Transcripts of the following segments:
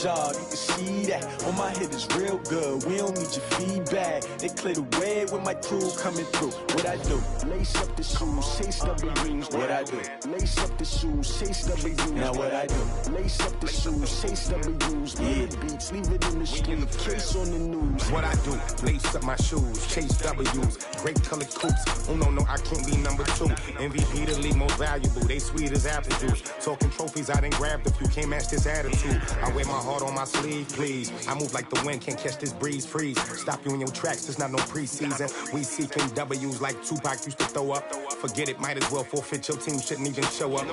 Y'all, you can see that on my head is real good. We don't need your feedback. They clear the way with my crew coming through. What I do? Lace up the shoes, chase W's. What I do? Lace up the shoes, chase W's. Now what I do? Lace up the shoes, chase W's. Yeah, beats, leave it in the street. Case on the news. What I do? Lace up my shoes, chase W's. Great colored coops. Oh no, I can't be number 2. MVP the league most valuable. They sweet as apple juice. Talking trophies, I didn't grab the few. Can't match this attitude. I wear my heart on my sleeve, please. I move like the wind, can't catch this breeze, freeze. Stop you in your tracks, there's not no preseason. We seeking W's like Tupac used to throw up. Forget it, might as well forfeit, your team shouldn't even show up.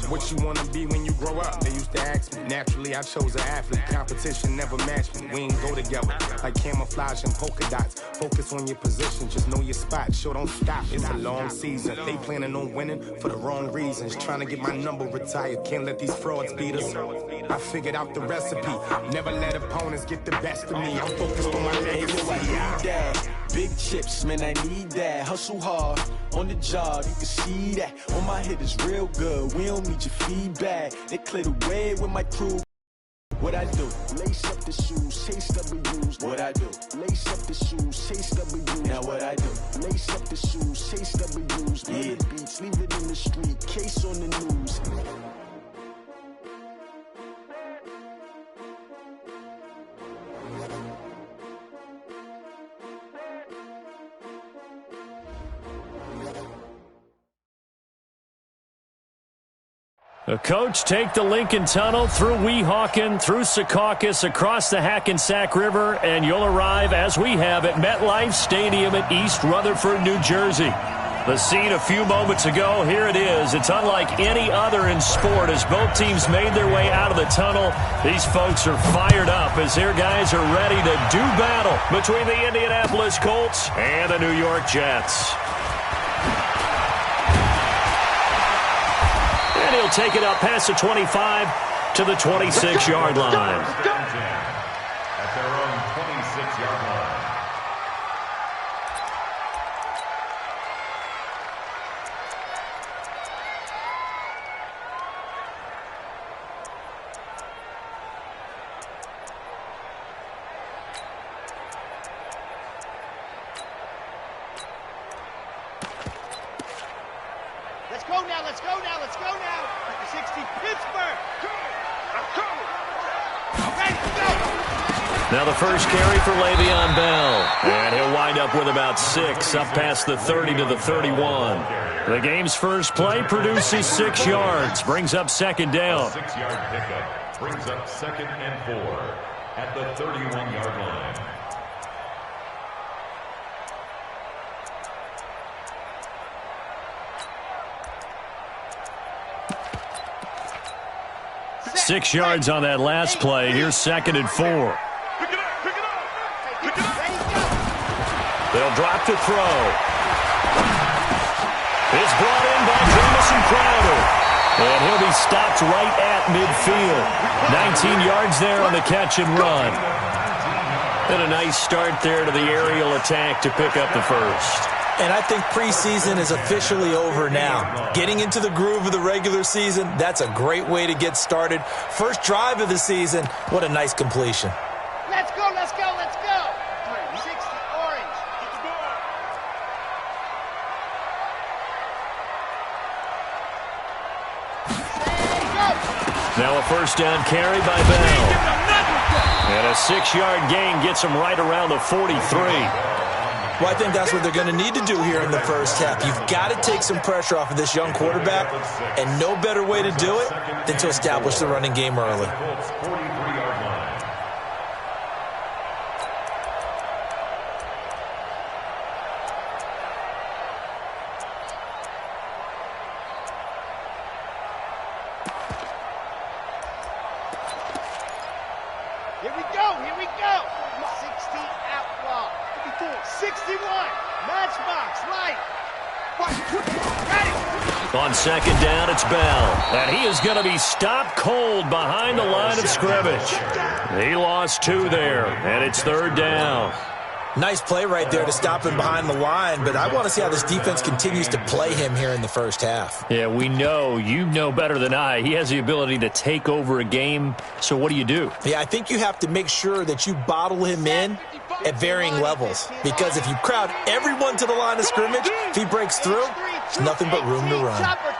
What you wanna be when you grow up? They used to ask me. Naturally, I chose an athlete. Competition never matched me. We ain't go together like camouflage and polka dots. Focus on your position, just know your spot. Sure, don't stop, it's a long season. They planning on winning for the wrong reasons. Trying to get my number retired, can't let these frauds beat us. I figured out the recipe. Never let opponents get the best of me. I'm focused on my legacy. I need that. Big chips, man, I need that. Hustle hard on the job, you can see that. On my head is real good. We don't need your feedback. They clear the way with my crew. What I do? Lace up the shoes, chase W's. What I do? Lace up the shoes, chase W's. Now what I do? Lace up the shoes, chase W's. Yeah, beats, leave it in the street. Case on the news. The coach take the Lincoln Tunnel through Weehawken, through Secaucus, across the Hackensack River, and you'll arrive, as we have, at MetLife Stadium in East Rutherford, New Jersey. The scene a few moments ago, here it is. It's unlike any other in sport as both teams made their way out of the tunnel. These folks are fired up as their guys are ready to do battle between the Indianapolis Colts and the New York Jets. And he'll take it up past the 25 to the 26-yard line. At their own 26-yard line. Let's go now, let's go now, let's go now. 60, Pittsburgh. Ready, go. Now the first carry for Le'Veon Bell. And he'll wind up with about 6, up past the 30 to the 31. The game's first play produces 6 yards, brings up second down. 6-yard pickup brings up 2nd and 4 at the 31-yard line. Six yards on that last play. Here's 2nd and 4. They'll drop to throw. It's brought in by Jamison Crowder. And he'll be stopped right at midfield. 19 yards there on the catch and run. And a nice start there to the aerial attack to pick up the first. And I think preseason is officially over now. Getting into the groove of the regular season, that's a great way to get started. First drive of the season, what a nice completion. Let's go, let's go, let's go. 60, orange. Now a first down carry by Bell. And a 6-yard gain gets him right around the 43. Well, I think that's what they're going to need to do here in the first half. You've got to take some pressure off of this young quarterback, and no better way to do it than to establish the running game early. Here we go, here we go. 60 outlaw. 61, matchbox, light. Ready. On second down, it's Bell. And he is going to be stopped cold behind the line of scrimmage. He lost 2 there, and it's 3rd down. Nice play right there to stop him behind the line, but I want to see how this defense continues to play him here in the first half. Yeah, we know. You know better than I. He has the ability to take over a game, so what do you do? Yeah, I think you have to make sure that you bottle him in at varying levels, because if you crowd everyone to the line of scrimmage, if he breaks through, there's nothing but room to run. Chopper.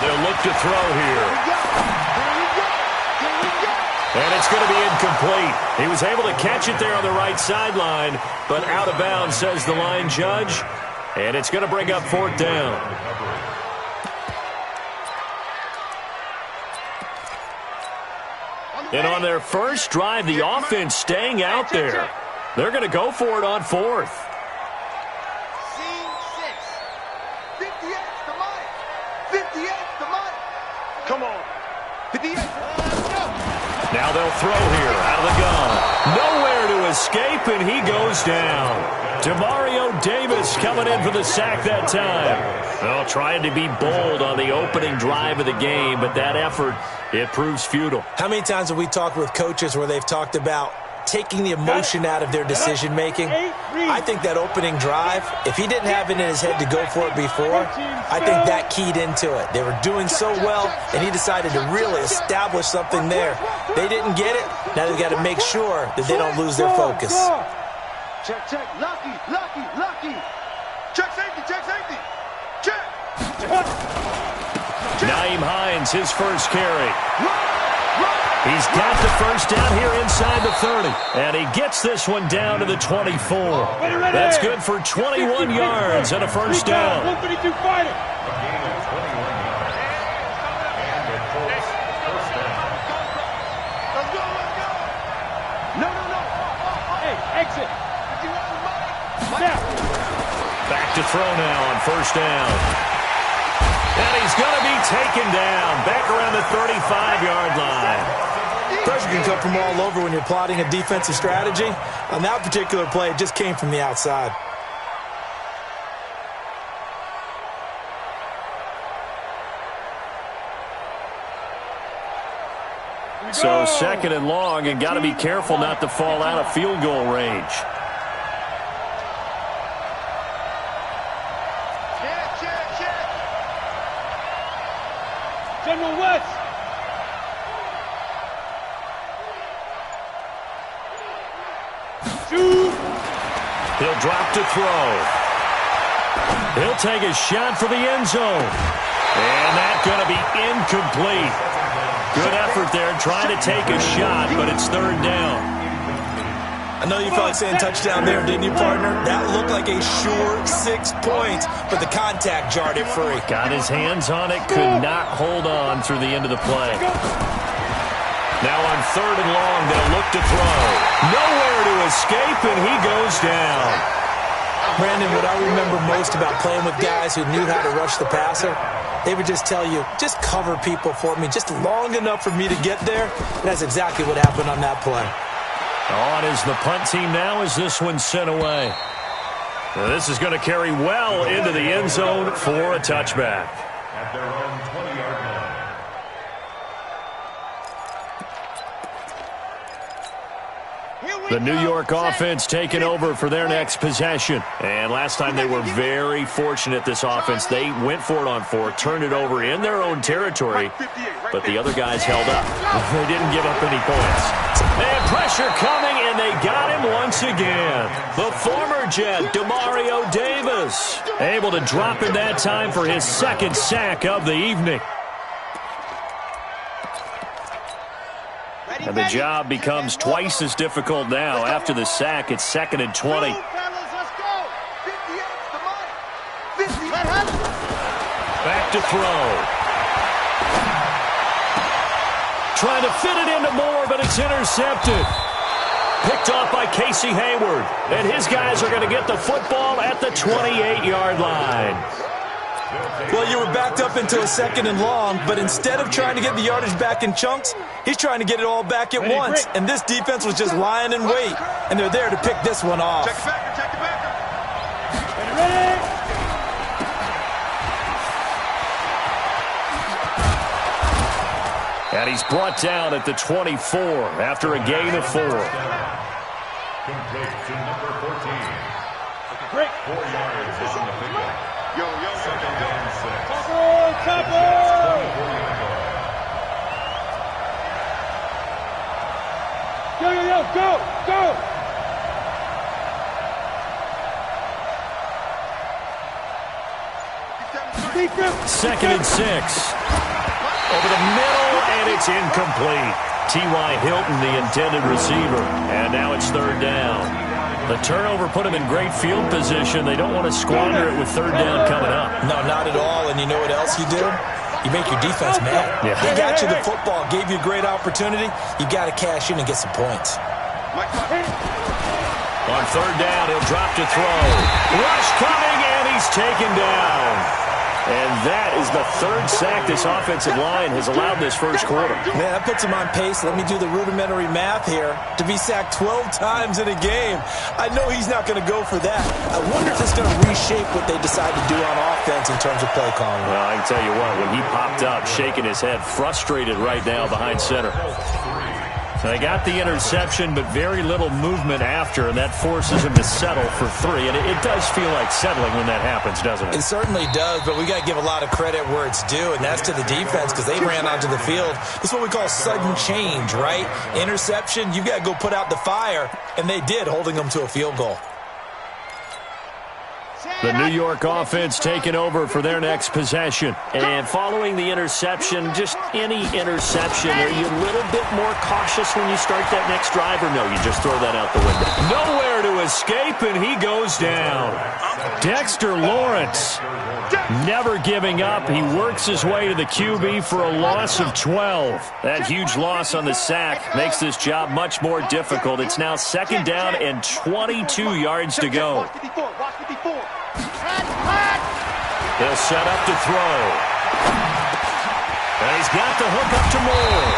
They'll look to throw here. And it's going to be incomplete. He was able to catch it there on the right sideline, but out of bounds, says the line judge. And it's going to bring up 4th down. And on their first drive, the offense staying out there. They're going to go for it on 4th. Come on. Now they'll throw here out of the gun. Nowhere to escape, and he goes down. Demario Davis coming in for the sack that time. Well, trying to be bold on the opening drive of the game, but that effort, it proves futile. How many times have we talked with coaches where they've talked about taking the emotion out of their decision-making? I think that opening drive, if he didn't have it in his head to go for it before, I think that keyed into it. They were doing so well, and he decided to really establish something there. They didn't get it. Now they've got to make sure that they don't lose their focus. Check. Lucky. Check safety. Check. Naeem Hines, his first carry. He's got the first down here inside the 30. And he gets this one down to the 24. That's good for 21 yards and a first down. 152 fighter. No. Hey, exit. Back to throw now on first down. And he's going to be taken down back around the 35-yard line. Pressure can come from all over when you're plotting a defensive strategy. On that particular play, it just came from the outside. So 2nd and long, and got to be careful not to fall out of field goal range. Check. General West. He'll drop to throw. He'll take a shot for the end zone. And that's going to be incomplete. Good effort there trying to take a shot, but it's 3rd down. I know you felt like saying touchdown there, didn't you, partner? That looked like a sure 6 points, but the contact jarred it free. Got his hands on it, could not hold on through the end of the play. Now on 3rd and long, they'll look to throw. Nowhere to escape, and he goes down. Brandon, what I remember most about playing with guys who knew how to rush the passer, they would just tell you, just cover people for me, just long enough for me to get there. And that's exactly what happened on that play. On is the punt team now as this one's sent away. Now this is going to carry well into the end zone for a touchback. At their own 20-yard line. The New York offense taking over for their next possession. And last time they were very fortunate, this offense. They went for it on 4, turned it over in their own territory, but the other guys held up. They didn't give up any points. And pressure coming, and they got him once again. The former Jet, Demario Davis, able to drop him that time for his 2nd sack of the evening. And the job becomes twice as difficult now. After the sack, it's 2nd and 20. Back to throw. Trying to fit it into Moore, but it's intercepted. Picked off by Casey Hayward. And his guys are going to get the football at the 28-yard line. Well, you were backed up into a 2nd and long, but instead of trying to get the yardage back in chunks, he's trying to get it all back at once. And this defense was just lying in wait, and they're there to pick this one off. And he's brought down at the 24 after a gain of 4. Complete to number 14. Break. 4 yards on the pickup. Second down 6. Go! Second and 6. Over the middle, and it's incomplete. T.Y. Hilton, the intended receiver. And now it's third down. The turnover put him in great field position. They don't want to squander it with third down coming up. No, not at all. And you know what else you do? You make your defense mad. Yeah. They got you the football, gave you a great opportunity. You got to cash in and get some points. On third down, he'll drop to throw. Rush coming, and he's taken down. And that is the third sack this offensive line has allowed this first quarter. Man, that puts him on pace. Let me do the rudimentary math here. To be sacked 12 times in a game, I know he's not going to go for that. I wonder if it's going to reshape what they decide to do on offense in terms of play calling. Well, I can tell you what, when he popped up, shaking his head, frustrated right now behind center. So they got the interception, but very little movement after, and that forces him to settle for 3. And it does feel like settling when that happens, doesn't it? It certainly does, but we got to give a lot of credit where it's due, and that's to the defense because they ran onto the field. This is what we call sudden change, right? Interception, you got to go put out the fire, and they did, holding them to a field goal. The New York offense taking over for their next possession. And following the interception, just any interception, are you a little bit more cautious when you start that next drive, or no, you just throw that out the window? Nowhere to escape, and he goes down. Dexter Lawrence, never giving up. He works his way to the QB for a loss of 12. That huge loss on the sack makes this job much more difficult. It's now second down and 22 yards to go. They'll set up to throw. And he's got the hook up to Moore.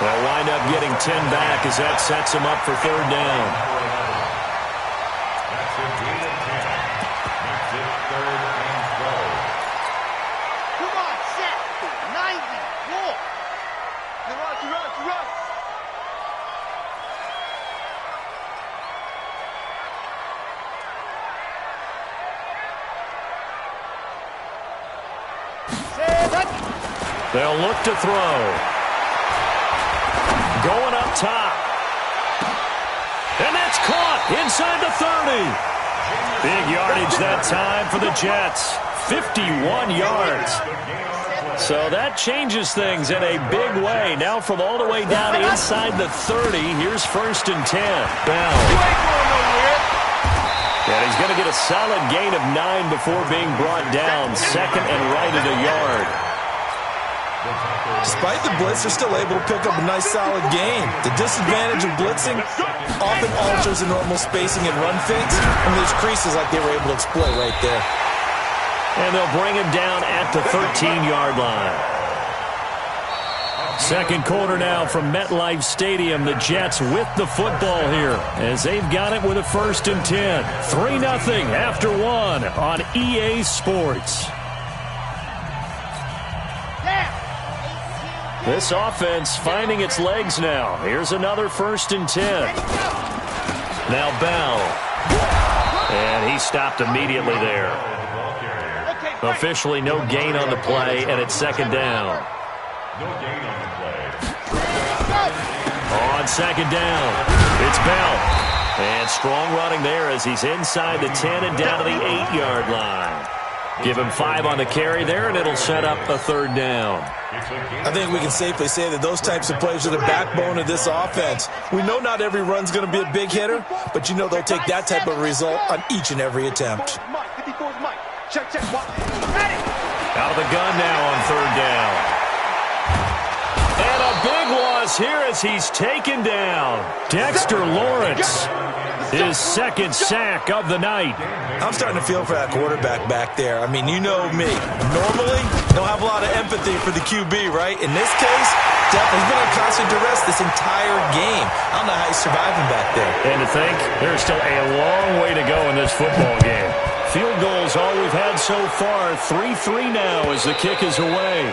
They'll wind up getting 10 back as that sets him up for third down. That's a gain of 10. Makes it third and 12. Come on, set. 90. Walk. Run. They'll look to throw. Going up top. And that's caught inside the 30. Big yardage that time for the Jets. 51 yards. So that changes things in a big way. Now from all the way down inside the 30, here's first and 10. Bell. And he's going to get a solid gain of 9 before being brought down. Second and right at a yard. Despite the blitz, they're still able to pick up a nice, solid gain. The disadvantage of blitzing often alters the normal spacing and run fits, and there's creases like they were able to exploit right there. And they'll bring him down at the 13-yard line. Second quarter now from MetLife Stadium. The Jets with the football here as they've got it with a first and 10. 3-0 after 1 on EA Sports. This offense finding its legs now. Here's another first and 10. Now Bell. And he stopped immediately there. Officially no gain on the play, and it's second down. No gain on the play. On second down, it's Bell. And strong running there as he's inside the 10 and down to the 8-yard line. Give him 5 on the carry there, and it'll set up a third down. I think we can safely say that those types of plays are the backbone of this offense. We know not every run's going to be a big hitter, but you know they'll take that type of result on each and every attempt. Out of the gun now on third down. And a big loss here as he's taken down. Dexter Lawrence. his second sack of the night. I'm starting to feel for that quarterback back there. I mean, you know me. Normally, don't have a lot of empathy for the QB, right? In this case, definitely, he's been on constant duress this entire game. I don't know how he's surviving back there. And to think, there's still a long way to go in this football game. Field goals all we've had so far. 3-3 now as the kick is away.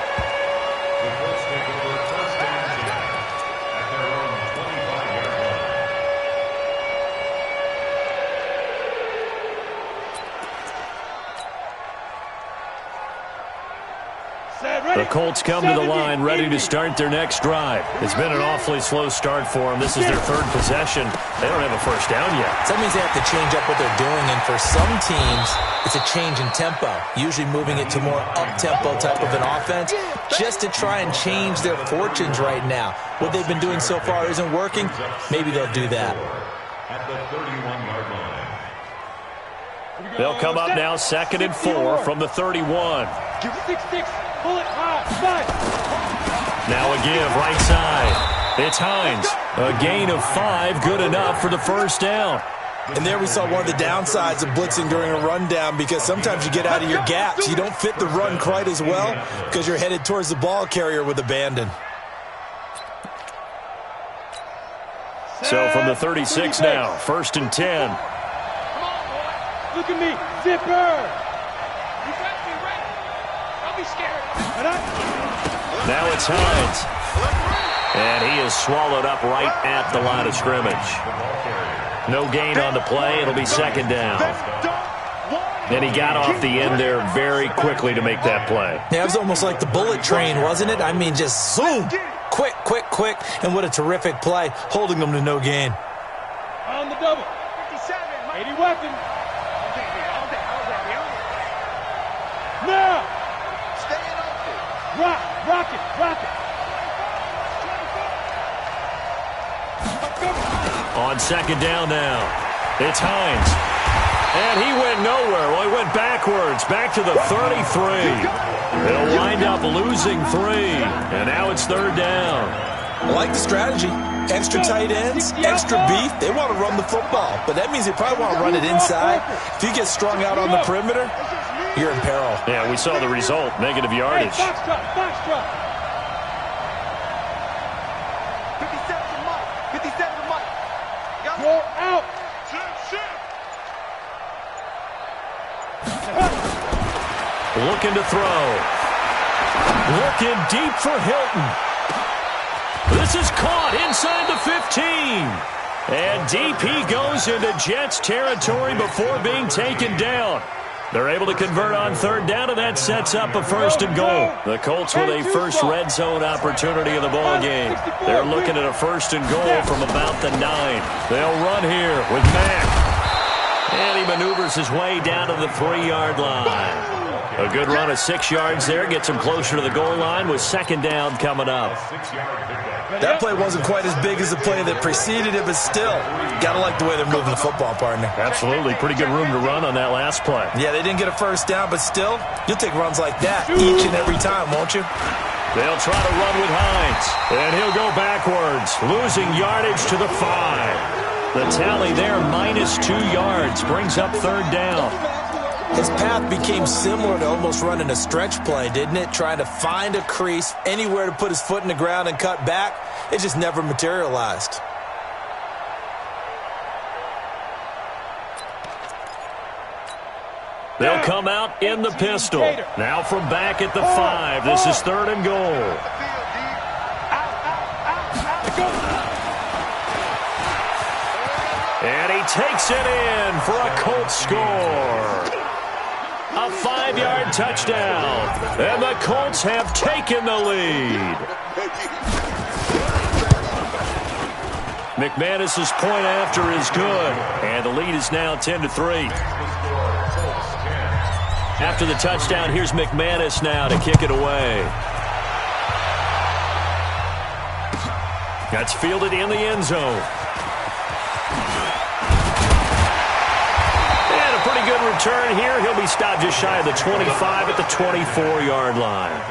The Colts come to the line ready to start their next drive. It's been an awfully slow start for them. This is their third possession. They don't have a first down yet. So that means they have to change up what they're doing, and for some teams, it's a change in tempo, usually moving it to more up-tempo type of an offense just to try and change their fortunes right now. What they've been doing so far isn't working. Maybe they'll do that. At the 31-yard line. They'll come up now 2nd and 4 from the 31. Now a give right side. It's Hines. A gain of 5, good enough for the first down. And there we saw one of the downsides of blitzing during a rundown, because sometimes you get out of your gaps. You don't fit the run quite as well because you're headed towards the ball carrier with abandon. So from the 36 now, 1st and 10. Look at me, zipper. You got me right. Don't be scared. Now it's Hines. And he is swallowed up right at the line of scrimmage. No gain on the play. It'll be 2nd down. And he got off the end there very quickly to make that play. Yeah, it was almost like the bullet train, wasn't it? I mean, just zoom. Quick, quick, quick. And what a terrific play, holding them to no gain. On the double. 57, 80 weapon. Now. Rock it. On 2nd down now, it's Hines. And he went nowhere. Well, he went backwards, back to the 33. They'll wind up losing 3. And now it's 3rd down. I like the strategy. Extra tight ends, extra beef. They want to run the football, but that means they probably want to run it inside. If you get strung out on the perimeter, you're in peril. Yeah, we saw the result, negative yardage. Hey, box truck. 57 to Mike. Go out. Looking to throw. Looking deep for Hilton. This is caught inside the 15. And deep he goes into Jets territory before being taken down. They're able to convert on 3rd down, and that sets up a 1st and goal. The Colts with a first red zone opportunity in the ball game. They're looking at a 1st and goal from about the 9. They'll run here with Mack. And he maneuvers his way down to the 3-yard line. A good run of 6 yards there. Gets him closer to the goal line with 2nd down coming up. That play wasn't quite as big as the play that preceded it, but still, got to like the way they're moving the football, partner. Absolutely. Pretty good room to run on that last play. Yeah, they didn't get a 1st down, but still, you'll take runs like that each and every time, won't you? They'll try to run with Hines, and he'll go backwards, losing yardage to the 5. The tally there, -2 yards, brings up 3rd down. His path became similar to almost running a stretch play, didn't it? Trying to find a crease, anywhere to put his foot in the ground and cut back. It just never materialized. They'll come out in the pistol. Now from back at the 5. This is 3rd and goal. And he takes it in for a Colts score. A 5-yard touchdown. And the Colts have taken the lead. McManus's point after is good. And the lead is now 10-3. After the touchdown, here's McManus now to kick it away. That's fielded in the end zone. And a pretty good return here. He'll be stopped just shy of the 25 at the 24-yard line.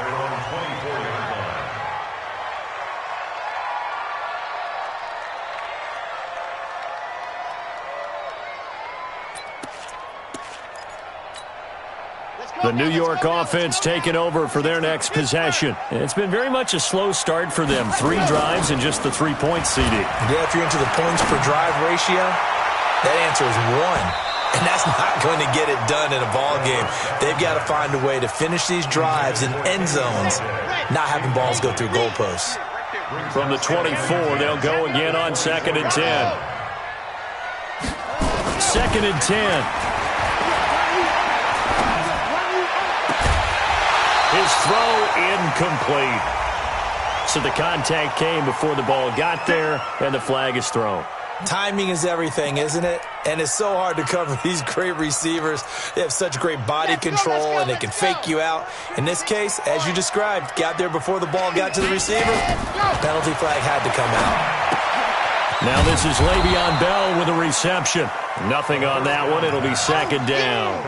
The New York offense taking over for their next possession. It's been very much a slow start for them. 3 drives and just the 3-point CD. Yeah, if you're into the points per drive ratio, that answer is 1. And that's not going to get it done in a ball game. They've got to find a way to finish these drives in end zones, not having balls go through goalposts. From the 24, they'll go again on 2nd and 10. 2nd and 10. His throw incomplete. So the contact came before the ball got there, and the flag is thrown. Timing is everything, isn't it? And it's so hard to cover these great receivers. They have such great body control, and they can fake you out. In this case, as you described, got there before the ball got to the receiver. Penalty flag had to come out. Now this is Le'Veon Bell with a reception. Nothing on that one. It'll be 2nd down.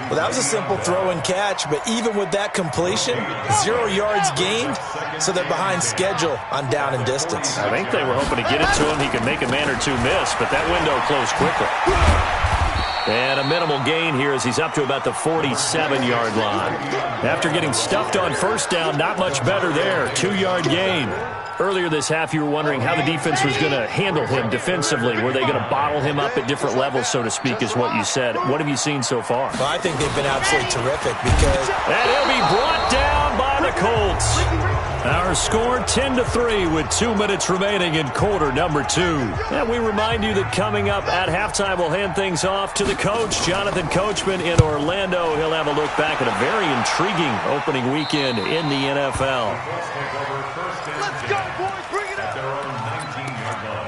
Well, that was a simple throw and catch, but even with that completion, 0 yards gained, so they're behind schedule on down and distance. I think they were hoping to get it to him. He could make a man or two miss, but that window closed quickly. And a minimal gain here as he's up to about the 47-yard line. After getting stuffed on 1st down, not much better there. 2-yard gain. Earlier this half, you were wondering how the defense was going to handle him defensively. Were they going to bottle him up at different levels, so to speak, is what you said. What have you seen so far? Well, I think they've been absolutely terrific because... And he'll be brought down by the Colts. Our score 10-3 with 2 minutes remaining in quarter number 2. And we remind you that coming up at halftime, we'll hand things off to the coach, Jonathan Coachman in Orlando. He'll have a look back at a very intriguing opening weekend in the NFL. Let's go, boys. Bring it up. Their own 19-yard line.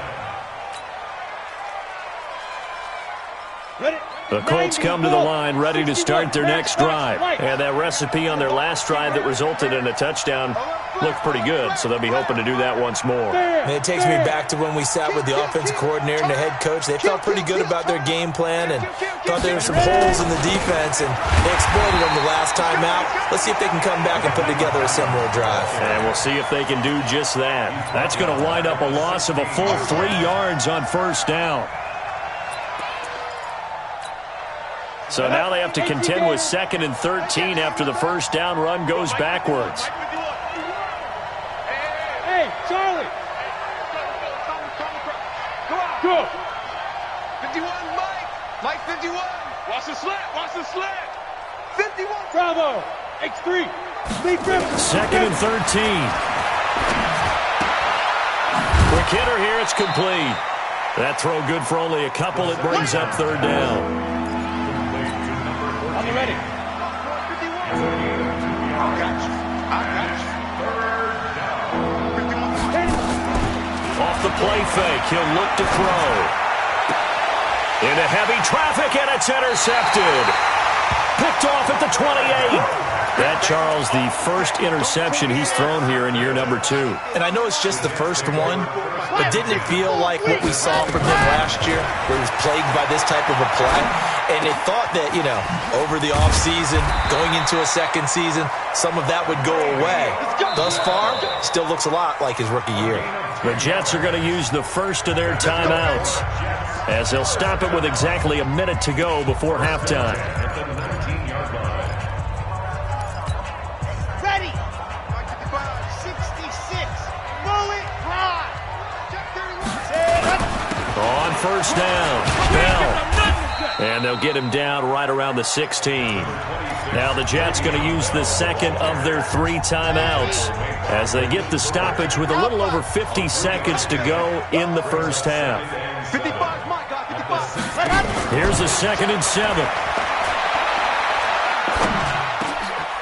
Ready? The Colts come to the line ready to start their next drive. And that recipe on their last drive that resulted in a touchdown looked pretty good, so they'll be hoping to do that once more. And it takes me back to when we sat with the offensive coordinator and the head coach. They felt pretty good about their game plan and thought there were some holes in the defense, and they exploited them the last time out. Let's see if they can come back and put together a similar drive. And we'll see if they can do just that. That's going to wind up a loss of a full 3 yards on 1st down. So now they have to contend with 2nd and 13 after the 1st down run goes backwards. Hey, Charlie. Go. 51, Mike. Mike 51. Watch the slant. Watch the slant. 51. Bravo. X3. Lee Griffin. 2nd and 13. Quick hitter here. It's complete. That throw good for only a couple. It brings up 3rd down. I'm ready. Off the play fake, he'll look to throw. Into heavy traffic, and it's intercepted. Picked off at the 28. That, Charles, the first interception he's thrown here in year number 2. And I know it's just the first one, but didn't it feel like what we saw from him last year, where he was plagued by this type of a play? And they thought that, over the offseason, going into a second season, some of that would go away. Thus far, still looks a lot like his rookie year. The Jets are going to use the first of their timeouts, as they'll stop it with exactly a minute to go before halftime. Ready. 66. Bullet ride. On 1st down, Bell. And they'll get him down right around the 16. Now the Jets going to use the 2nd of their 3 timeouts as they get the stoppage with a little over 50 seconds to go in the 1st half. 55, Mike. 55. Here's a 2nd and 7.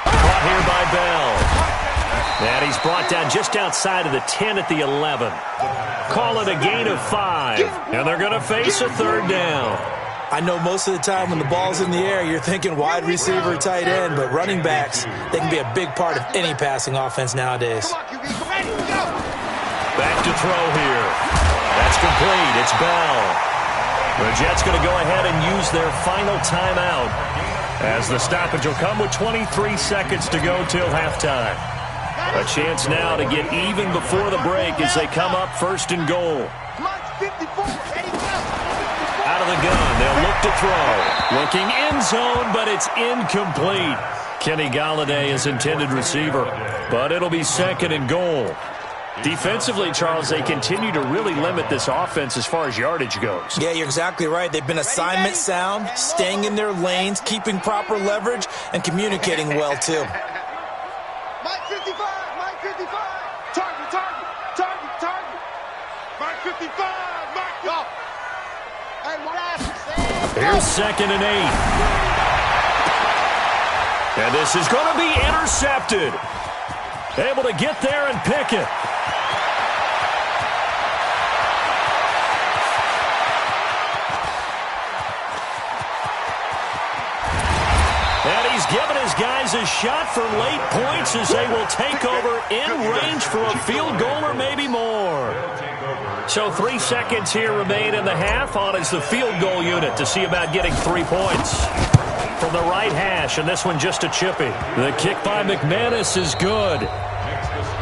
Caught here by Bell. And he's brought down just outside of the 10 at the 11. Call it a gain of 5. And they're going to face a 3rd down. I know most of the time when the ball's in the air, you're thinking wide receiver, tight end, but running backs, they can be a big part of any passing offense nowadays. Back to throw here. That's complete. It's Bell. The Jets going to go ahead and use their final timeout as the stoppage will come with 23 seconds to go till halftime. A chance now to get even before the break as they come up 1st and goal. Out of the gun, they'll look to throw. Looking end zone, but it's incomplete. Kenny Galladay is intended receiver, but it'll be second and goal. Defensively, Charles, they continue to really limit this offense as far as yardage goes. Yeah, you're exactly right. They've been assignment sound, staying in their lanes, keeping proper leverage, and communicating well, too. Mike 55, Mike 55. Target, target, target, target. Mike 55, Mike, go. Hey, last. Here's second and 8. And this is going to be intercepted. Able to get there and pick it. And he's given his guys a shot for late points as they will take over in range for a field goal or maybe more. So 3 seconds here remain in the half. On is the field goal unit to see about getting 3 points. From the right hash, and this one just a chippy. The kick by McManus is good.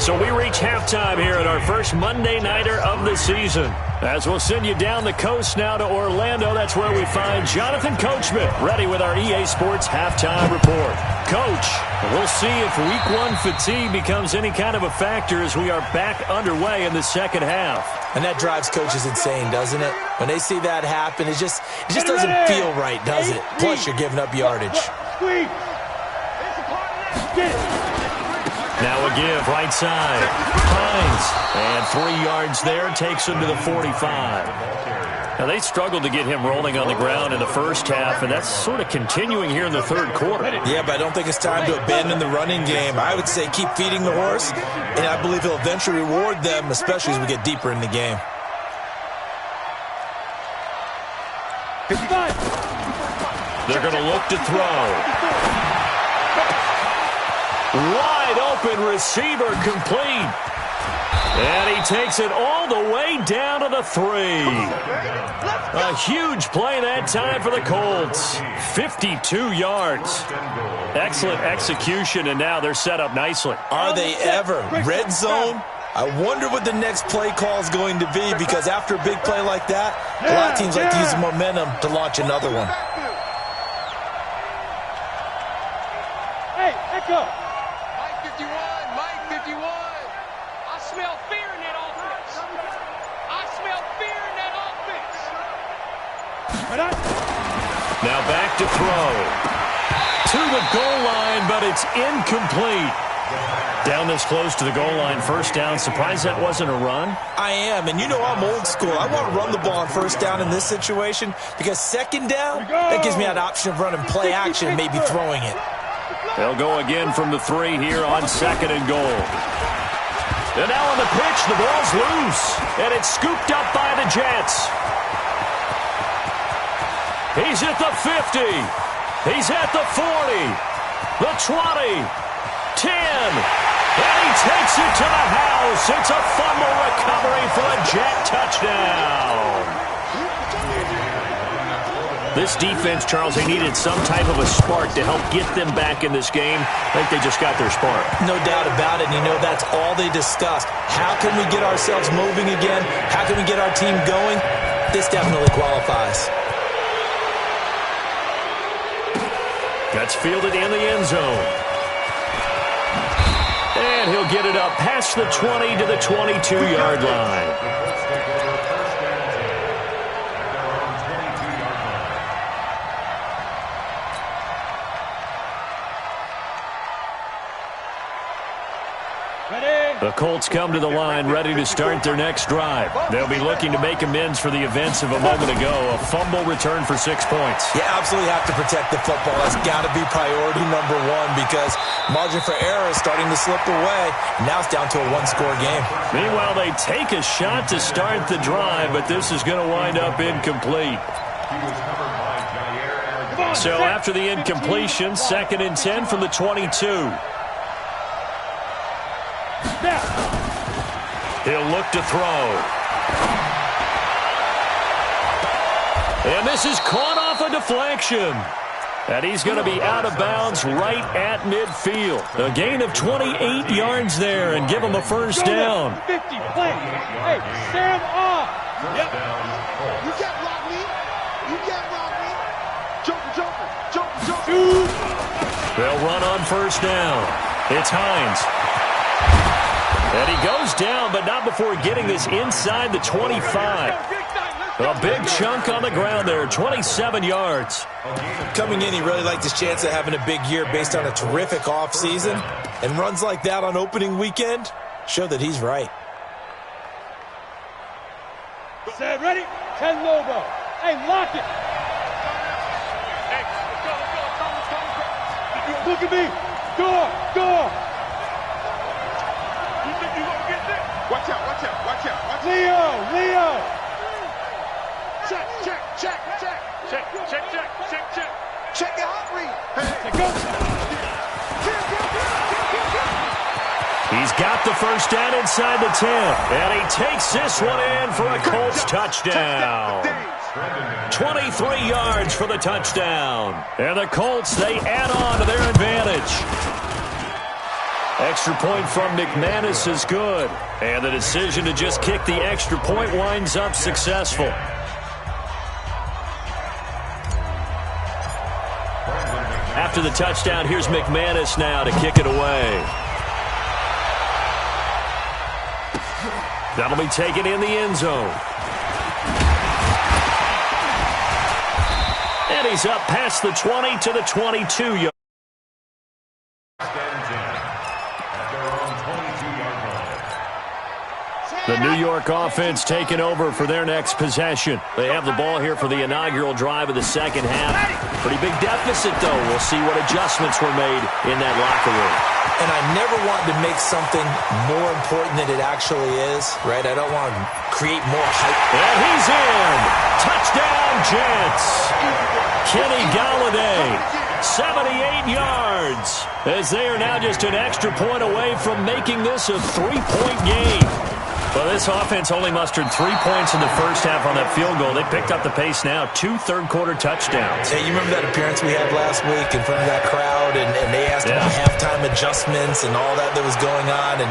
So we reach halftime here at our first Monday Nighter of the season. As we'll send you down the coast now to Orlando, that's where we find Jonathan Coachman, ready with our EA Sports Halftime Report. Coach, we'll see if Week 1 fatigue becomes any kind of a factor as we are back underway in the second half. And that drives coaches insane, doesn't it? When they see that happen, it just doesn't feel right, does it? Plus, you're giving up yardage. Now a give, right side. Hines, and 3 yards there, takes him to the 45. Now, they struggled to get him rolling on the ground in the first half, and that's sort of continuing here in the third quarter. Yeah, but I don't think it's time to abandon the running game. I would say keep feeding the horse, and I believe he'll eventually reward them, especially as we get deeper in the game. 55. They're going to look to throw. Wide open receiver complete. And he takes it all the way down to the 3. A huge play that time for the Colts. 52 yards. Excellent execution, and now they're set up nicely. Are they ever? Red zone? I wonder what the next play call is going to be, because after a big play like that, a lot of teams like to use the momentum to launch another one. Hey, echo. Mike 51, Mike 51. I smell fear in that offense. I smell fear in that offense. Now back to throw. To the goal line, but it's incomplete. Down this close to the goal line, first down. Surprised that wasn't a run? I am, and you know I'm old school. I want to run the ball on first down in this situation, because second down, that gives me that option of running play action and maybe throwing it. They'll go again from the 3 here on second and goal. And now on the pitch, the ball's loose, and it's scooped up by the Jets. He's at the 50. He's at the 40. The 20. 10. And he takes it to the house. It's a fumble recovery for a Jet touchdown. This defense, Charles, they needed some type of a spark to help get them back in this game. I think they just got their spark. No doubt about it. And you know, that's all they discussed. How can we get ourselves moving again? How can we get our team going? This definitely qualifies. That's fielded in the end zone. And he'll get it up past the 20 to the 22-yard line. The Colts come to the line ready to start their next drive. They'll be looking to make amends for the events of a moment ago. A fumble return for 6 points. You absolutely have to protect the football. That's got to be priority number one, because margin for error is starting to slip away. Now it's down to a one-score game. Meanwhile, they take a shot to start the drive, but this is going to wind up incomplete. So after the incompletion, 2nd and 10 from the 22. He'll look to throw. And this is caught off a deflection. And he's going to be out of bounds right at midfield. A gain of 28 yards there, and give him a first down. 50, play. Hey, stand off. Yep. You can't block me. You can't block me. Joker, Joker, Joker, Joker. They'll run on first down. It's Hines. And he goes down, but not before getting this inside the 25. A big chunk on the ground there, 27 yards. Coming in, he really liked his chance of having a big year based on a terrific offseason. And runs like that on opening weekend show that he's right. Set, ready? 10 Lobo. Hey, lock it. Look at me. Door. You think you gonna get this? Watch out. Leo. Check. Check the hot read. Hey, Go. He's got the first down inside the 10. And he takes this one in for a Colts touchdown. 23 yards for the touchdown. And the Colts, they add on to their advantage. Extra point from McManus is good. And the decision to just kick the extra point winds up successful. After the touchdown, here's McManus now to kick it away. That'll be taken in the end zone. And he's up past the 20 to the 22 yard. The New York offense taking over for their next possession. They have the ball here for the inaugural drive of the second half. Pretty big deficit, though. We'll see what adjustments were made in that locker room. And I never want to make something more important than it actually is, right? I don't want to create more hype. And he's in. Touchdown, Jets. Kenny Golladay, 78 yards, as they are now just an extra point away from making this a three-point game. Well, this offense only mustered 3 points in the first half on that field goal. They picked up the pace now. 2 third-quarter touchdowns. Hey, you remember that appearance we had last week in front of that crowd, and they asked about halftime adjustments and all that was going on, and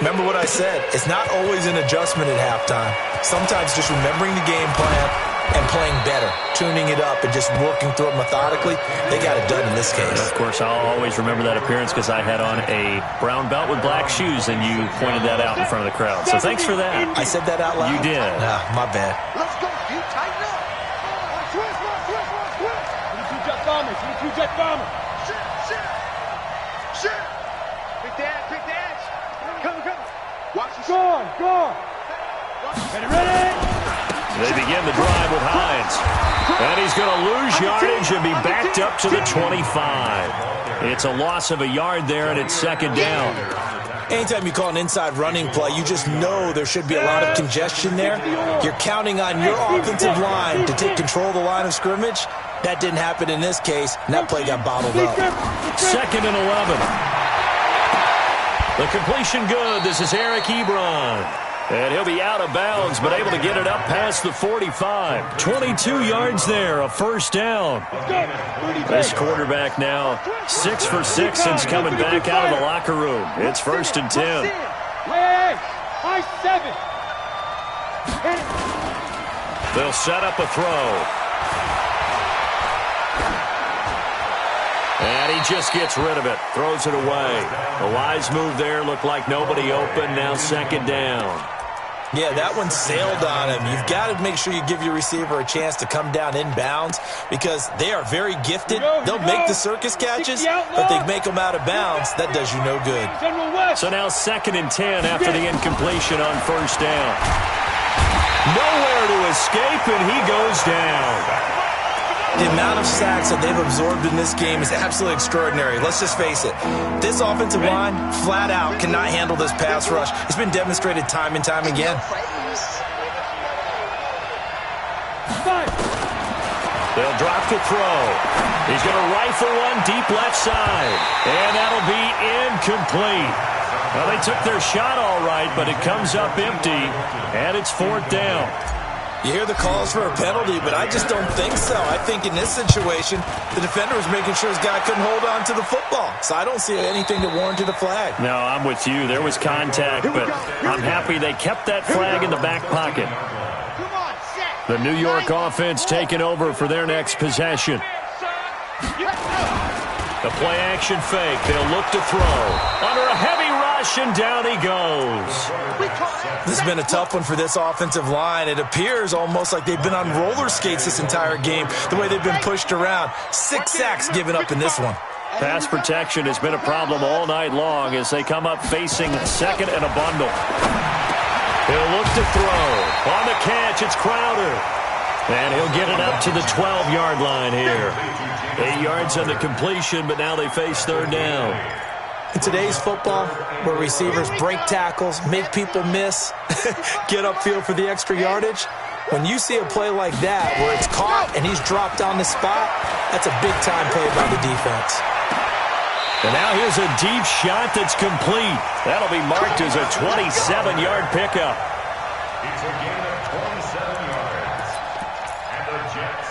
remember what I said. It's not always an adjustment at halftime. Sometimes just remembering the game plan and playing better, tuning it up and just working through it methodically. They got it done in this case. Of course, I'll always remember that appearance because I had on a brown belt with black shoes, and you pointed that out in front of the crowd. So thanks for that. I said that out loud? You did. Nah, my bad. let's go. You tighten up. Twist. 22 jet bombers. Shit. Big dash. Come. Watch the Go. Ready? They begin the drive with Hines. And he's going to lose yardage and be backed up to the 25. It's a loss of a yard there, and it's second down. Anytime you call an inside running play, you just know there should be a lot of congestion there. You're counting on your offensive line to take control of the line of scrimmage. That didn't happen in this case, and that play got bottled up. Second and 11. The completion good. This is Eric Ebron. And he'll be out of bounds, but able to get it up past the 45. 22 yards there, a first down. This quarterback now 6 for 6 since coming back out of the locker room. It's first and 10. High 7. They'll set up a throw. And he just gets rid of it, throws it away. A wise move there, looked like nobody open, now second down. Yeah, that one sailed on him. You've got to make sure you give your receiver a chance to come down inbounds because they are very gifted. They'll make the circus catches, but they make them out of bounds. That does you no good. So now second and 10 after the incompletion on first down. Nowhere to escape, and he goes down. The amount of sacks that they've absorbed in this game is absolutely extraordinary. Let's just face it. This offensive line, flat out, cannot handle this pass rush. It's been demonstrated time and time again. They'll drop to throw. He's going to rifle one deep left side. And that'll be incomplete. Well, they took their shot all right, but it comes up empty. And it's fourth down. You hear the calls for a penalty, but I just don't think so. I think in this situation, the defender was making sure his guy couldn't hold on to the football. So I don't see anything that warranted a flag. No, I'm with you. There was contact, but I'm happy they kept that flag in the back pocket. The New York offense taking over for their next possession. The play-action fake. They'll look to throw. Under a heavy rush, and down he goes. This has been a tough one for this offensive line. It appears almost like they've been on roller skates this entire game, the way they've been pushed around. 6 sacks given up in this one. Pass protection has been a problem all night long as they come up facing second and a bundle. He'll look to throw. On the catch, it's Crowder. And he'll get it up to the 12-yard line here. 8 yards on the completion, but now they face third down. In today's football, where receivers break tackles, make people miss, get upfield for the extra yardage, when you see a play like that where it's caught and he's dropped on the spot, that's a big-time play by the defense. And now here's a deep shot that's complete. That'll be marked as a 27-yard pickup. It's a gain of 27 yards. And the Jets.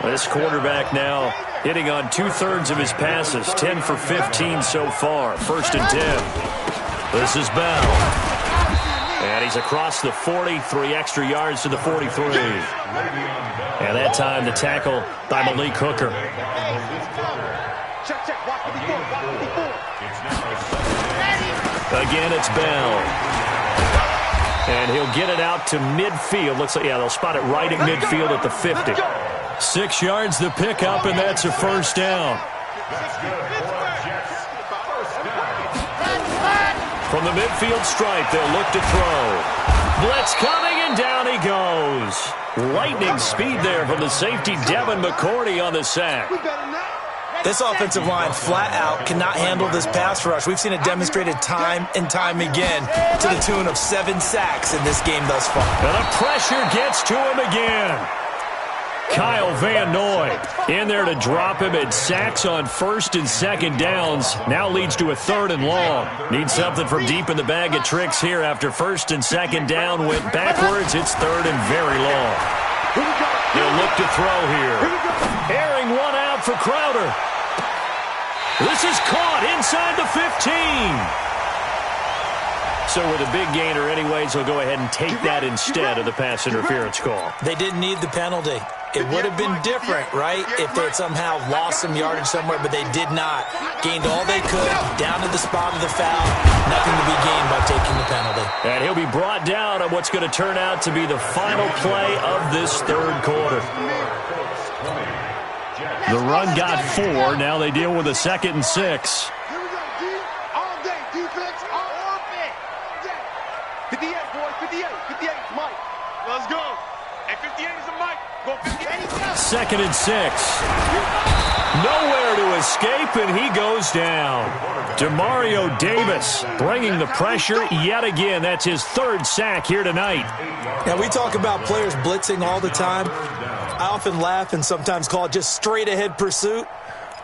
This quarterback now hitting on 2/3 of his passes, 10 for 15 so far. 1st and 10. This is Bell. And he's across the 40, 3 extra yards to the 43. And that time the tackle by Malik Hooker. Again, it's Bell. And he'll get it out to midfield. Looks like, yeah, they'll spot it right at midfield at the 50. 6 yards the pickup, and that's a first down. From the midfield stripe, they'll look to throw. Blitz coming, and down he goes. Lightning speed there from the safety, Devin McCourty, on the sack. This offensive line flat out cannot handle this pass rush. We've seen it demonstrated time and time again to the tune of 7 sacks in this game thus far. And the pressure gets to him again. Kyle Van Noy in there to drop him, and sacks on 1st and 2nd downs. Now leads to a 3rd and long. Needs something from deep in the bag of tricks here after 1st and 2nd down went backwards. It's 3rd and very long. They'll look to throw here. Airing one out for Crowder. This is caught inside the 15. So with a big gainer anyways, he'll go ahead and take that instead of the pass interference call. They didn't need the penalty. It would have been different, right, if they had somehow lost some yardage somewhere, but they did not. Gained all they could, down to the spot of the foul. Nothing to be gained by taking the penalty. And he'll be brought down on what's going to turn out to be the final play of this 3rd quarter. The run got 4. Now they deal with a 2nd and 6. Here we go, D. All day, defense, all day. 58, boy, 58. 58 is Mike. Let's go. And 58 is a Mike. Go 58. 2nd and 6. Nowhere to escape, and he goes down. Demario Davis bringing the pressure yet again. That's his 3rd sack here tonight. Now, we talk about players blitzing all the time. I often laugh and sometimes call it just straight-ahead pursuit.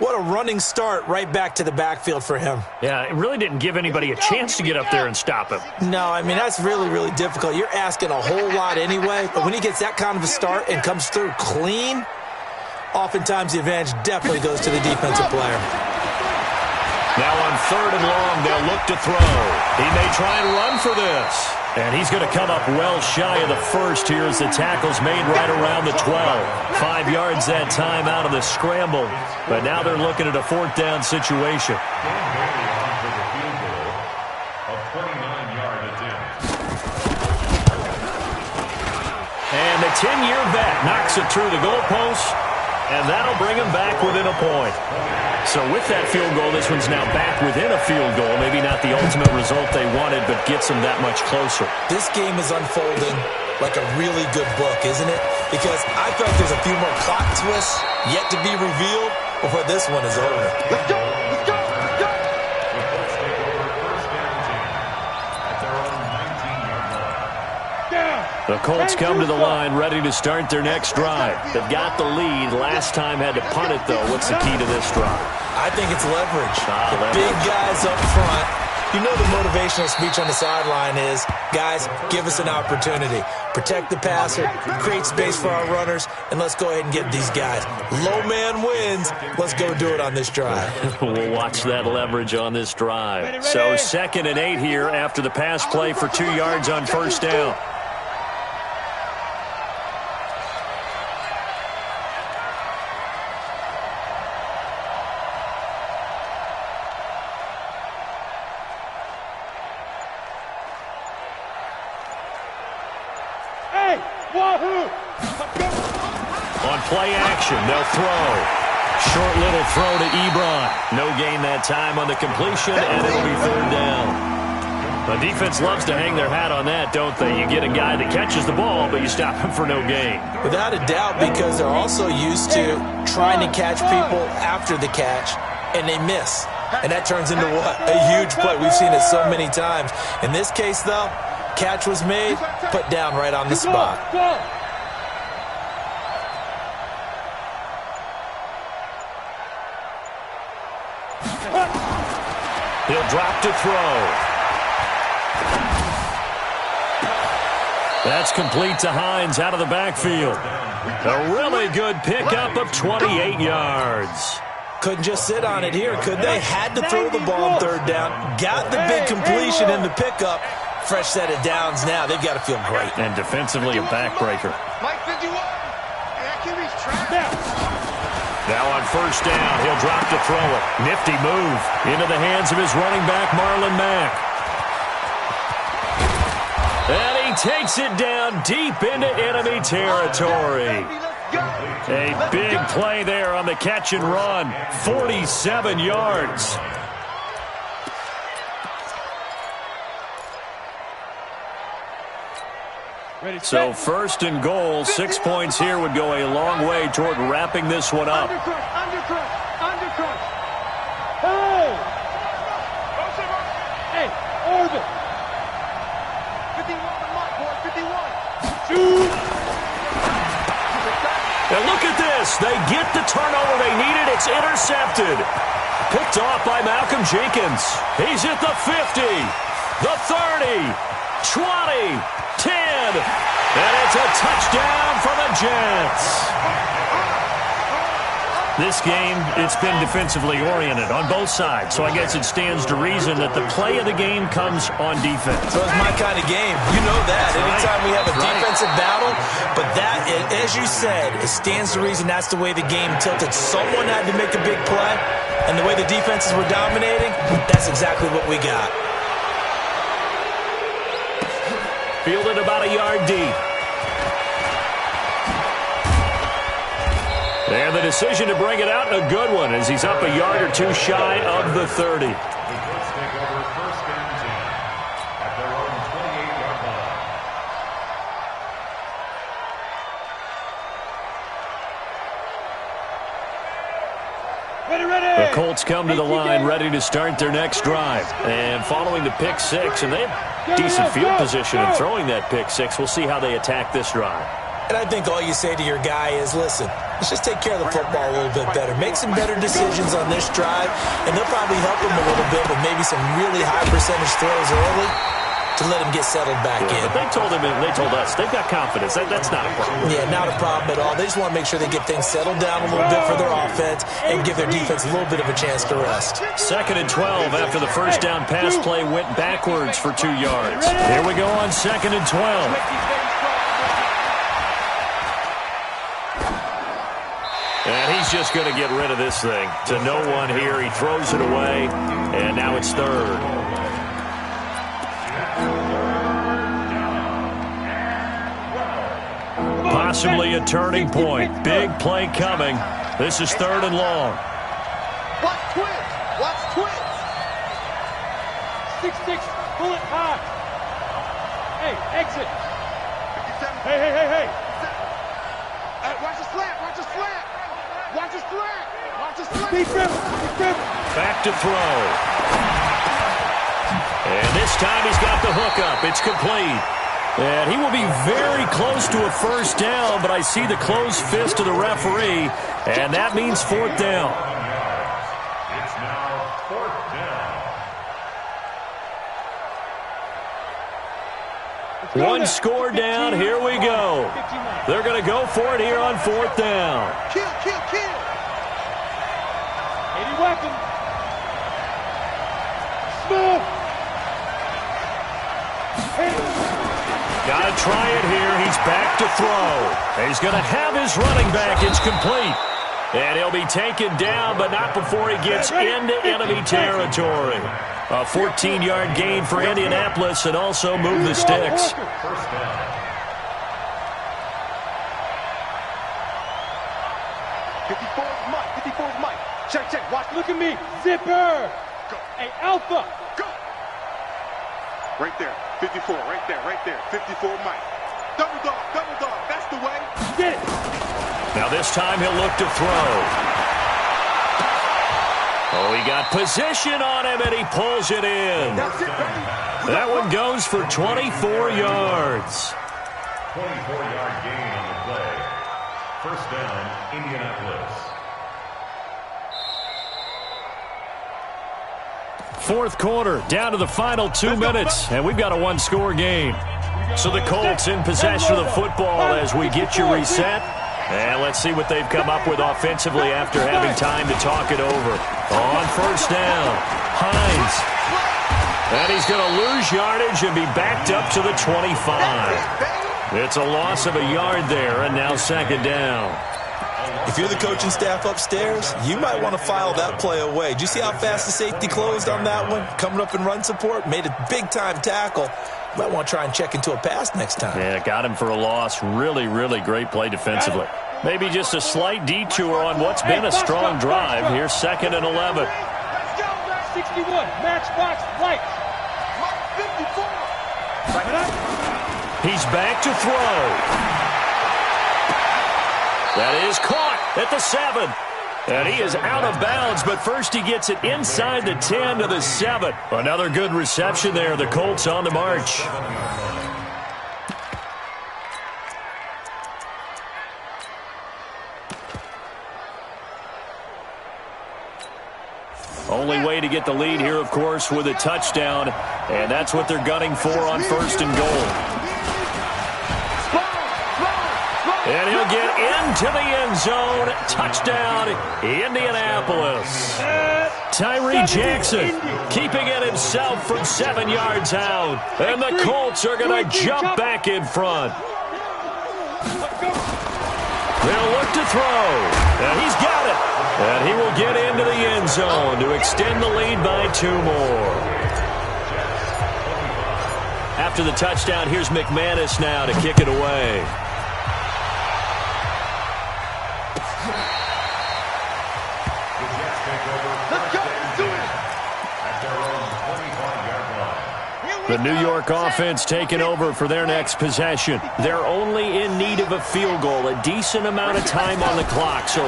What a running start right back to the backfield for him. Yeah, it really didn't give anybody a chance to get up there and stop him. No, I mean, that's really, really difficult. You're asking a whole lot anyway, but when he gets that kind of a start and comes through clean, oftentimes the advantage definitely goes to the defensive player. Now on 3rd and long, they'll look to throw. He may try and run for this. And he's going to come up well shy of the 1st here as the tackle's made right around the 12. 5 yards that time out of the scramble. But now they're looking at a 4th down situation. And the 10-year vet knocks it through the goalpost. And that'll bring him back within a point. So with that field goal, this one's now back within a field goal. Maybe not the ultimate result they wanted, but gets them that much closer. This game is unfolding like a really good book, isn't it? Because I feel like there's a few more plot twists yet to be revealed before this one is over. Let's go. Let's go. Let's go. The Colts come to the line ready to start their next drive. They've got the lead. Last time had to punt it, though. What's the key to this drive? I think it's leverage. Leverage. Big guys up front. You know the motivational speech on the sideline is, guys, give us an opportunity. Protect the passer, create space for our runners, and let's go ahead and get these guys. Low man wins. Let's go do it on this drive. We'll watch that leverage on this drive. So 2nd and 8 here after the pass play for 2 yards on 1st down. On play action, they'll throw. Short little throw to Ebron. No gain that time on the completion, and it'll be third down. The defense loves to hang their hat on that, don't they? You get a guy that catches the ball, but you stop him for no gain. Without a doubt, because they're also used to trying to catch people after the catch, and they miss. And that turns into what? A huge play. We've seen it so many times. In this case, though, catch was made, put down right on the spot. He'll drop to throw. That's complete to Hines out of the backfield. A really good pickup of 28 yards. Couldn't just sit on it here, could they? Had to throw the ball on third down. Got the big completion in the pickup. Fresh set of downs now. They've got to feel great. And defensively, a backbreaker. Now on first down, he'll drop to throw it. Nifty move into the hands of his running back, Marlon Mack. And he takes it down deep into enemy territory. A big play there on the catch and run. 47 yards. So first and goal, 6 points here would go a long way toward wrapping this one up. Undercrush. Hey, orbit. 51 to Mike, boy, 51. Shoot. And look at this. They get the turnover they needed. It's intercepted. Picked off by Malcolm Jenkins. He's at the 50, the 30, 20, 10, and it's a touchdown for the Jets. This game, it's been defensively oriented on both sides, so I guess it stands to reason that the play of the game comes on defense. So it's my kind of game. You know that. Anytime we have a defensive battle, but that, as you said, it stands to reason that's the way the game tilted. Someone had to make a big play, and the way the defenses were dominating, that's exactly what we got. Fielded about a yard deep. And the decision to bring it out, a good one, as he's up a yard or two shy of the 30. The Jets take over first and 10 at their own 28-yard line. Ready. The Colts come to the line ready to start their next drive. And following the pick six, and they have decent field position in throwing that pick six. We'll see how they attack this drive. And I think all you say to your guy is, listen, let's just take care of the football a little bit better. Make some better decisions on this drive, and they'll probably help him a little bit with maybe some really high percentage throws early to let him get settled back in. But they told us, they've got confidence. That's not a problem. Yeah, not a problem at all. They just want to make sure they get things settled down a little bit for their offense and give their defense a little bit of a chance to rest. 2nd and 12 after the first down pass play went backwards for 2 yards. Here we go on 2nd and 12. And he's just going to get rid of this thing. To no one here. He throws it away, and now it's third. Possibly a turning point. Big play coming. This is 3rd and long. Watch twins. 6-6, pull it high. Hey, exit. Hey. Watch the slant. Back to throw. And this time he's got the hook up. It's complete. And he will be very close to a first down, but I see the closed fist of the referee, and that means 4th down. It's now 4th down. One score down. Here we go. They're going to go for it here on 4th down. Kill. 80 weapon. Smith. Got to try it here. He's back to throw. He's going to have his running back. It's complete. And he'll be taken down, but not before he gets into enemy territory. A 14-yard gain for Indianapolis, and also move the sticks. First down. 54 is Mike. 54 is Mike. Check, check. Watch. Look at me. Zipper. Go. Hey, Alpha. Go. Right there. 54. Right there. Right there. 54 Mike. Double dog. Double dog. That's the way. Get it. Now this time he'll look to throw. Oh, he got position on him, and he pulls it in. That's it, baby. That one goes for 24 yards. 24-yard gain on the play. First down, Indianapolis. Fourth quarter, down to the final 2 minutes, and we've got a one-score game. So the Colts in possession of the football as we get you reset. And let's see what they've come up with offensively after having time to talk it over. On first down, Hines. And he's going to lose yardage and be backed up to the 25. It's a loss of a yard there, and now second down. If you're the coaching staff upstairs, you might want to file that play away. Did you see how fast the safety closed on that one? Coming up in run support, made a big-time tackle. You might want to try and check into a pass next time. Yeah, got him for a loss. Really, really great play defensively. Maybe just a slight detour on what's been a strong drive. Here's second and 11. 61. Matchbox lights. 54. He's back to throw. That is caught at the 7. And he is out of bounds, but first he gets it inside the 10 to the 7. Another good reception there. The Colts on the march. Only way to get the lead here, of course, with a touchdown. And that's what they're gunning for on first and goal. And he'll get into the end zone. Touchdown, Indianapolis. Tyree Jackson keeping it himself from 7 yards out. And the Colts are going to jump back in front. They'll look to throw. And he's got it. And he will get into the end zone to extend the lead by 2 more. After the touchdown, here's McManus now to kick it away. The New York offense taking over for their next possession. They're only in need of a field goal, a decent amount of time on the clock. So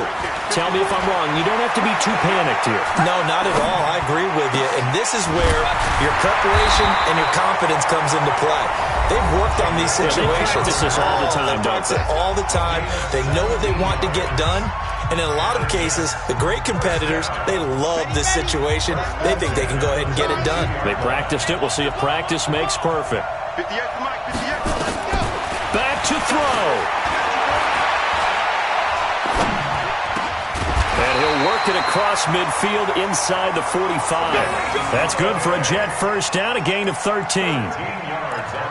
tell me if I'm wrong. You don't have to be too panicked here. No, not at all. I agree with you. And this is where your preparation and your confidence comes into play. They've worked on these situations. They practice this all the time, They practice it all the time. They know what they want to get done. And in a lot of cases, the great competitors, they love this situation. They think they can go ahead and get it done. They practiced it. We'll see if practice makes perfect. 58 to Mike. 58. Back to throw. And he'll work it across midfield inside the 45. That's good for a Jet first down, a gain of 13.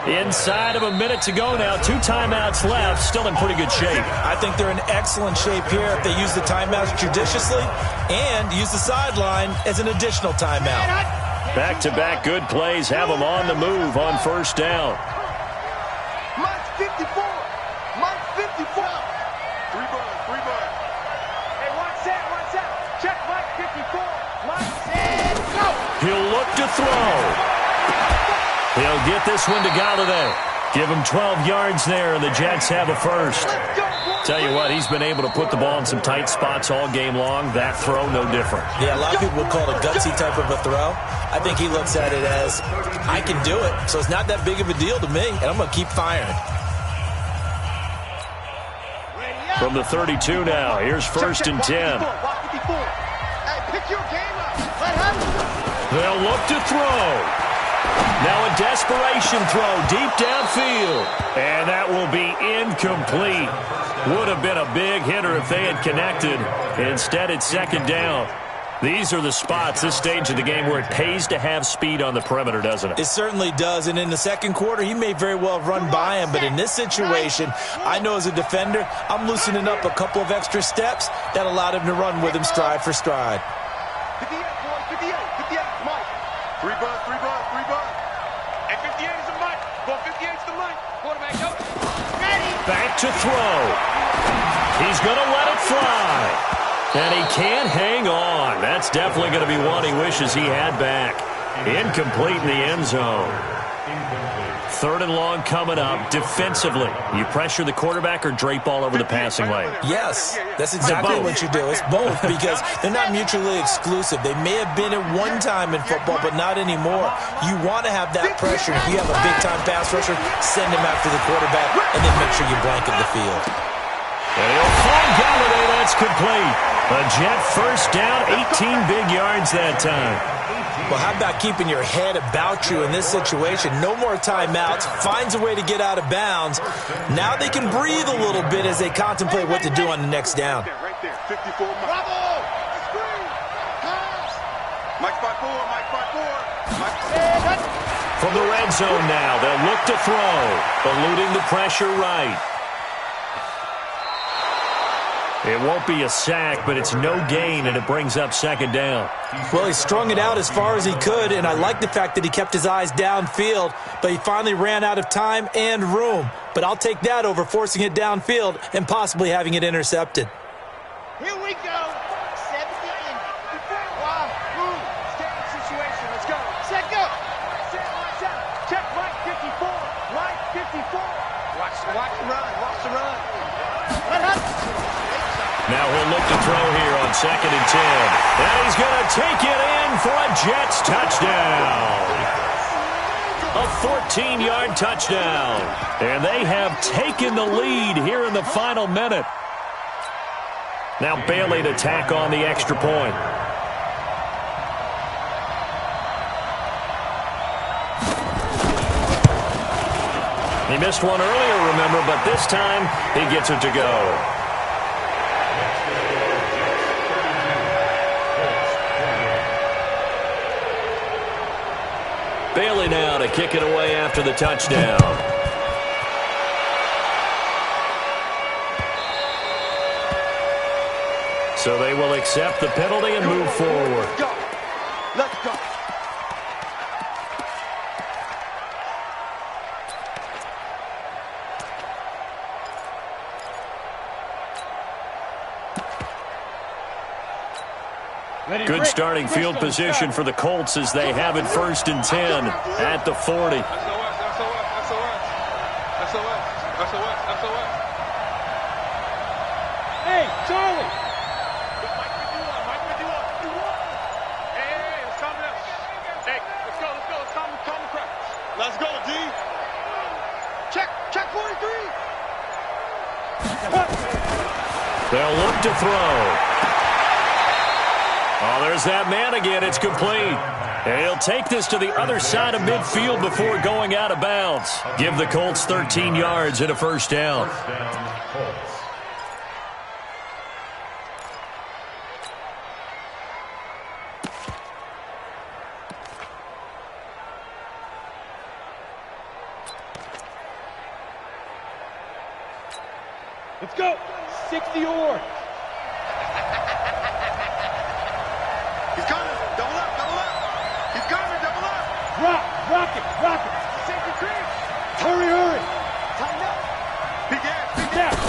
Inside of a minute to go now. 2 timeouts left. Still in pretty good shape. I think they're in excellent shape here if they use the timeouts judiciously and use the sideline as an additional timeout. Back-to-back good plays have them on the move on first down. Mike 54. Mike 54. 3 buds. 3 buds. Hey, watch out. Check Mike 54. Mike, set, go. He'll look to throw. He'll get this one to Galladay. Give him 12 yards there, and the Jets have a first. Tell you what, he's been able to put the ball in some tight spots all game long. That throw, no different. Yeah, a lot of people would call it a gutsy type of a throw. I think he looks at it as, I can do it, so it's not that big of a deal to me, and I'm going to keep firing. From the 32 now, here's first and 10. Hey, pick your game up. Let him. They'll look to throw. Now a desperation throw deep downfield. And that will be incomplete. Would have been a big hitter if they had connected. Instead, it's second down. These are the spots, this stage of the game, where it pays to have speed on the perimeter, doesn't it? It certainly does. And in the second quarter, he may very well run by him. But in this situation, I know as a defender, I'm loosening up a couple of extra steps that allowed him to run with him stride for stride. 58, boy. 58. 58. Mike. 3 buds. 3 buds. 3 buds. And 58 is a Mike. Go 58 is the Mike. Quarterback, go. Ready. Back to throw. He's going to let it fly. And he can't hang on. That's definitely going to be one he wishes he had back. Incomplete in the end zone. 3rd and long coming up. Defensively, you pressure the quarterback or drape all over the passing lane? Yes, that's exactly what you do. It's both because they're not mutually exclusive. They may have been at one time in football, but not anymore. You want to have that pressure. If you have a big-time pass rusher, send him after the quarterback, and then make sure you blanket the field. And he'll find Golladay. That's complete. A Jet first down, 18 big yards that time. Well, how about keeping your head about you in this situation? No more timeouts. Finds a way to get out of bounds. Now they can breathe a little bit as they contemplate what to do on the next down. Right there, 54. Bravo! Screen! Pass! Mike 5-4, Mike 5-4. From the red zone now, they'll look to throw. Eluding the pressure right. It won't be a sack, but it's no gain, and it brings up 2nd down. Well, he strung it out as far as he could, and I like the fact that he kept his eyes downfield, but he finally ran out of time and room. But I'll take that over forcing it downfield and possibly having it intercepted. Here we go. 70 in. Wow. Move. Standing situation. Let's go. Set, go. Set, watch out. Check Mike 54. Mike 54. Watch the run. Watch the run. Now he'll look to throw here on 2nd and 10. And he's going to take it in for a Jets touchdown. A 14-yard touchdown. And they have taken the lead here in the final minute. Now Bailey to tack on the extra point. He missed one earlier, remember, but this time he gets it to go. Bailey now to kick it away after the touchdown. So they will accept the penalty and move forward. Go. Let's go. Good starting field position for the Colts as they have it 1st and 10 at the 40. Hey, Charlie. Hey, let's calm down. Hey, let's go. Let's calm the crowd. Let's go, D. Check 43. They'll look to throw. Oh, there's that man again. It's complete. And he'll take this to the other side of midfield before going out of bounds. Give the Colts 13 yards and a 1st down. Let's go. 60 or. He's coming. Double up. He's coming. Double up. Rock it. Safety cream. Hurry. Tighten up. Big ass.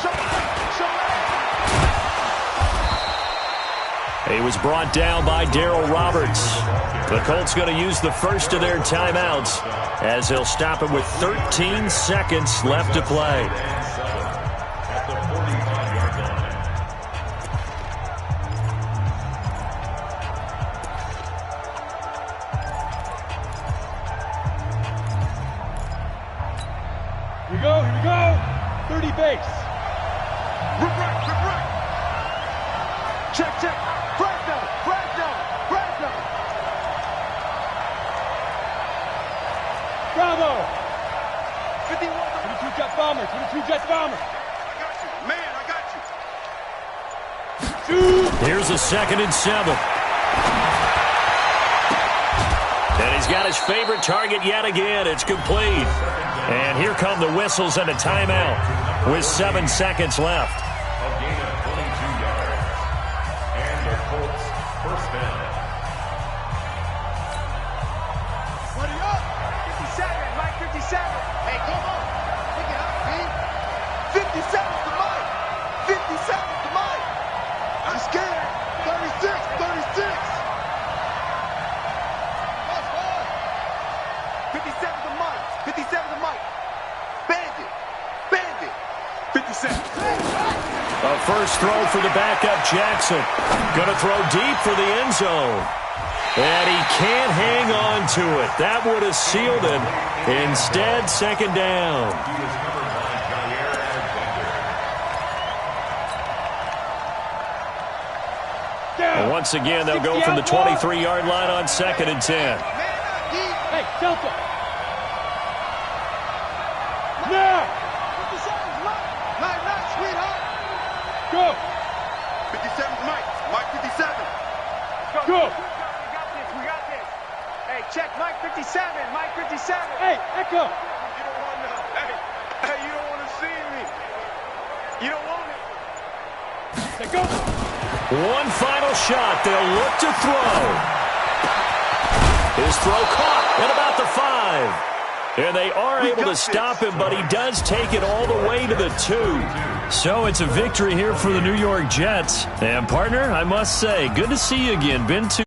Show. He was brought down by Darryl Roberts. The Colts going to use the first of their timeouts as they'll stop it with 13 seconds left to play. Here we go. 30 base. Rip right. Check. Fresno. Bravo. 51. 22 Jet Bombers. I got you. Here's a 2nd and 7. And he's got his favorite target yet again. It's complete. And here come the whistles and a timeout with 7 seconds left. A gain of 22 yards. And the Colts first down. Buddy up. 57. Mike 57. Hey, come on. Pick it up, man. 57 to Mike. 57 to Mike. A first throw for the backup Jackson. Going to throw deep for the end zone. And he can't hang on to it. That would have sealed it. Instead, second down. And once again, they'll go from the 23-yard line on 2nd and 10. Hey, Delta. Now. 57's Mike. Night, sweetheart. Go. 57's Mike. Mike 57. Go. We got this. Hey, check Mike 57. Mike 57. Hey, Echo. You don't want to. Hey, you don't want to see me. You don't want it. Hey, go. One final shot. They'll look to throw. His throw caught at about the 5. And they are able to stop him, but he does take it all the way to the 2. So it's a victory here for the New York Jets. And, partner, I must say, good to see you again. Been to